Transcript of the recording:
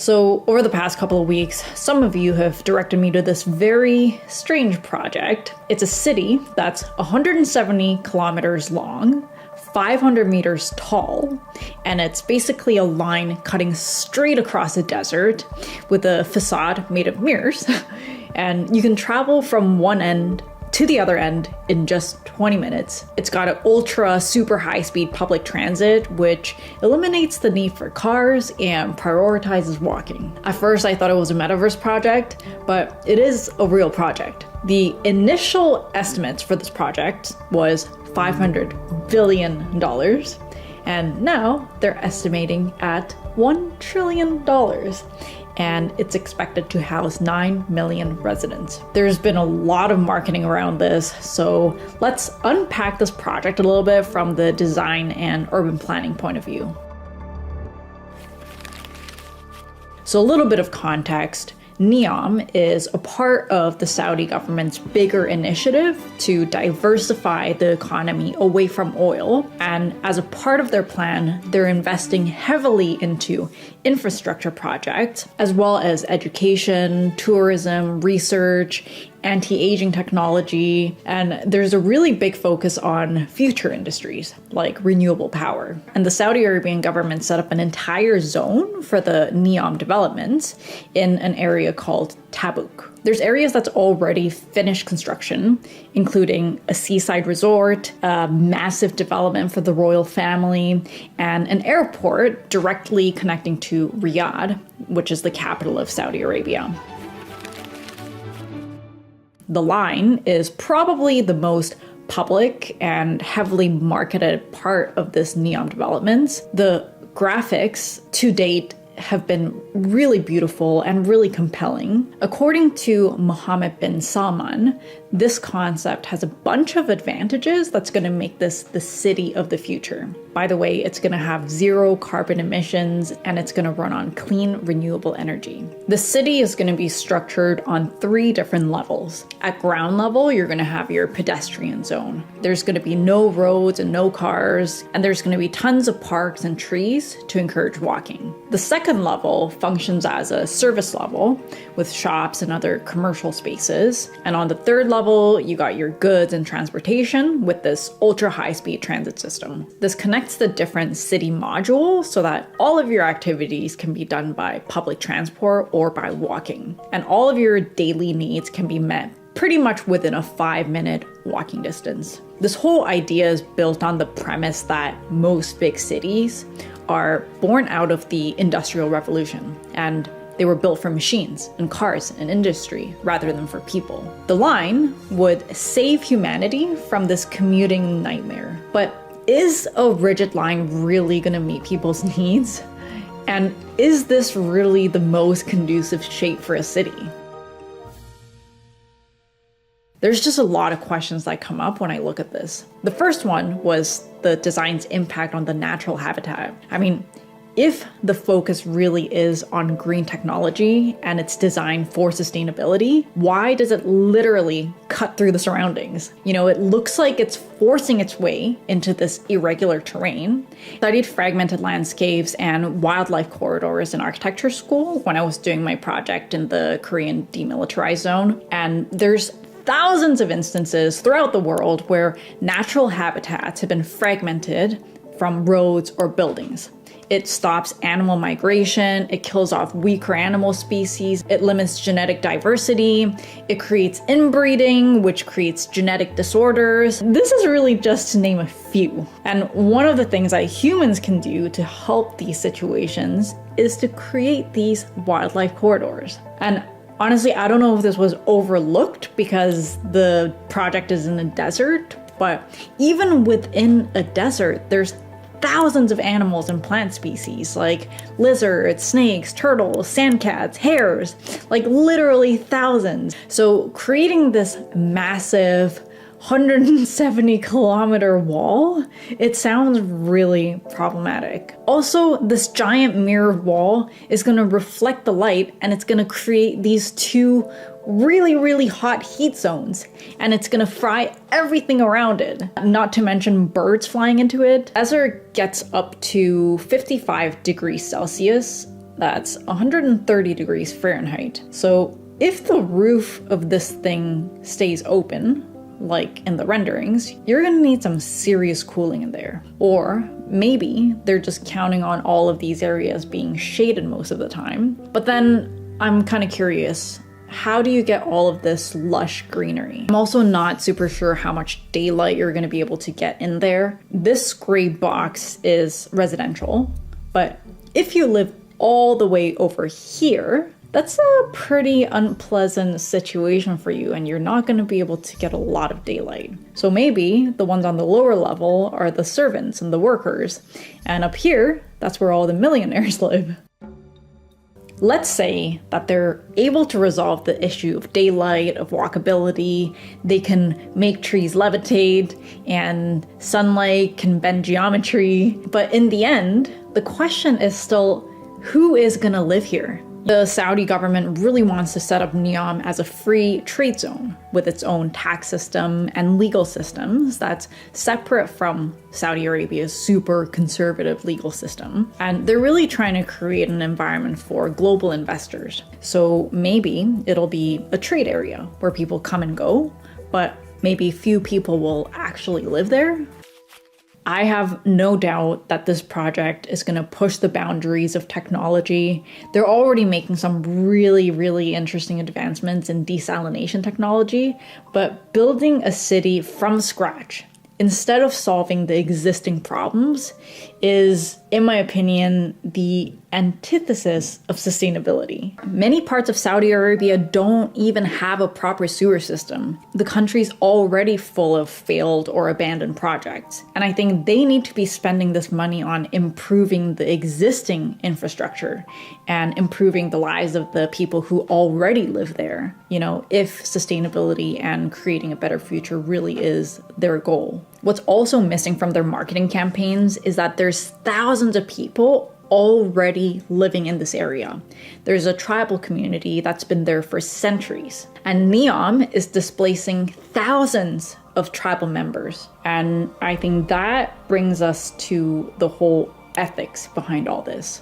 So over the past couple of weeks, some of you have directed me to this very strange project. It's a city that's 170 kilometers long, 500 meters tall, and it's basically a line cutting straight across a desert with a facade made of mirrors. And you can travel from one end to the other end in just 20 minutes. It's got an ultra super high speed public transit, which eliminates the need for cars and prioritizes walking. At first I thought it was a metaverse project, but it is a real project. The initial estimates for this project was $500 billion, and now they're estimating at $1 trillion. And it's expected to house 9 million residents. There's been a lot of marketing around this, so let's unpack this project a little bit from the design and urban planning point of view. So a little bit of context. NEOM is a part of the Saudi government's bigger initiative to diversify the economy away from oil. And as a part of their plan, they're investing heavily into infrastructure projects, as well as education, tourism, research, anti-aging technology, and there's a really big focus on future industries like renewable power. And the Saudi Arabian government set up an entire zone for the NEOM developments in an area called Tabuk. There's areas that's already finished construction, including a seaside resort, a massive development for the royal family, and an airport directly connecting to Riyadh, which is the capital of Saudi Arabia. The line is probably the most public and heavily marketed part of this NEOM developments. The graphics to date have been really beautiful and really compelling. According to Mohammed bin Salman, this concept has a bunch of advantages that's going to make this the city of the future. By the way, it's going to have zero carbon emissions and it's going to run on clean, renewable energy. The city is going to be structured on 3 different levels. At ground level, you're going to have your pedestrian zone. There's going to be no roads and no cars, and there's going to be tons of parks and trees to encourage walking. The second level functions as a service level with shops and other commercial spaces. And on the third level, you got your goods and transportation with this ultra high-speed transit system. This connects the different city modules so that all of your activities can be done by public transport or by walking. And all of your daily needs can be met pretty much within a 5-minute walking distance. This whole idea is built on the premise that most big cities are born out of the Industrial Revolution, and they were built for machines and cars and industry rather than for people. The line would save humanity from this commuting nightmare. But is a rigid line really going to meet people's needs? And is this really the most conducive shape for a city? There's just a lot of questions that come up when I look at this. The first one was the design's impact on the natural habitat. I mean, if the focus really is on green technology and it's designed for sustainability, why does it literally cut through the surroundings? You know, it looks like it's forcing its way into this irregular terrain. I studied fragmented landscapes and wildlife corridors in architecture school when I was doing my project in the Korean demilitarized zone, and there's thousands of instances throughout the world where natural habitats have been fragmented from roads or buildings. It stops animal migration, it kills off weaker animal species, it limits genetic diversity, it creates inbreeding, which creates genetic disorders. This is really just to name a few. And one of the things that humans can do to help these situations is to create these wildlife corridors. And honestly, I don't know if this was overlooked because the project is in a desert, but even within a desert, there's thousands of animals and plant species like lizards, snakes, turtles, sandcats, hares, like literally thousands. So creating this massive 170 kilometer wall, it sounds really problematic. Also, this giant mirrored wall is going to reflect the light and it's going to create these 2 really hot heat zones, and it's going to fry everything around it, not to mention birds flying into it. As it gets up to 55 degrees Celsius, that's 130 degrees Fahrenheit. So if the roof of this thing stays open, like in the renderings, you're gonna need some serious cooling in there. Or maybe they're just counting on all of these areas being shaded most of the time. But then I'm kind of curious, how do you get all of this lush greenery? I'm also not super sure how much daylight you're gonna be able to get in there. This gray box is residential, but if you live all the way over here, that's a pretty unpleasant situation for you, and you're not going to be able to get a lot of daylight. So maybe the ones on the lower level are the servants and the workers, and up here, that's where all the millionaires live. Let's say that they're able to resolve the issue of daylight, of walkability, they can make trees levitate, and sunlight can bend geometry. But in the end, the question is still, who is going to live here? The Saudi government really wants to set up Neom as a free trade zone with its own tax system and legal systems that's separate from Saudi Arabia's super conservative legal system. And they're really trying to create an environment for global investors. So maybe it'll be a trade area where people come and go, but maybe few people will actually live there. I have no doubt that this project is going to push the boundaries of technology. They're already making some really, really interesting advancements in desalination technology, but building a city from scratch instead of solving the existing problems is, in my opinion, the antithesis of sustainability. Many parts of Saudi Arabia don't even have a proper sewer system. The country's already full of failed or abandoned projects, and I think they need to be spending this money on improving the existing infrastructure and improving the lives of the people who already live there, if sustainability and creating a better future really is their goal. What's also missing from their marketing campaigns is that there's thousands of people already living in this area. There's a tribal community that's been there for centuries. And Neom is displacing thousands of tribal members. And I think that brings us to the whole ethics behind all this.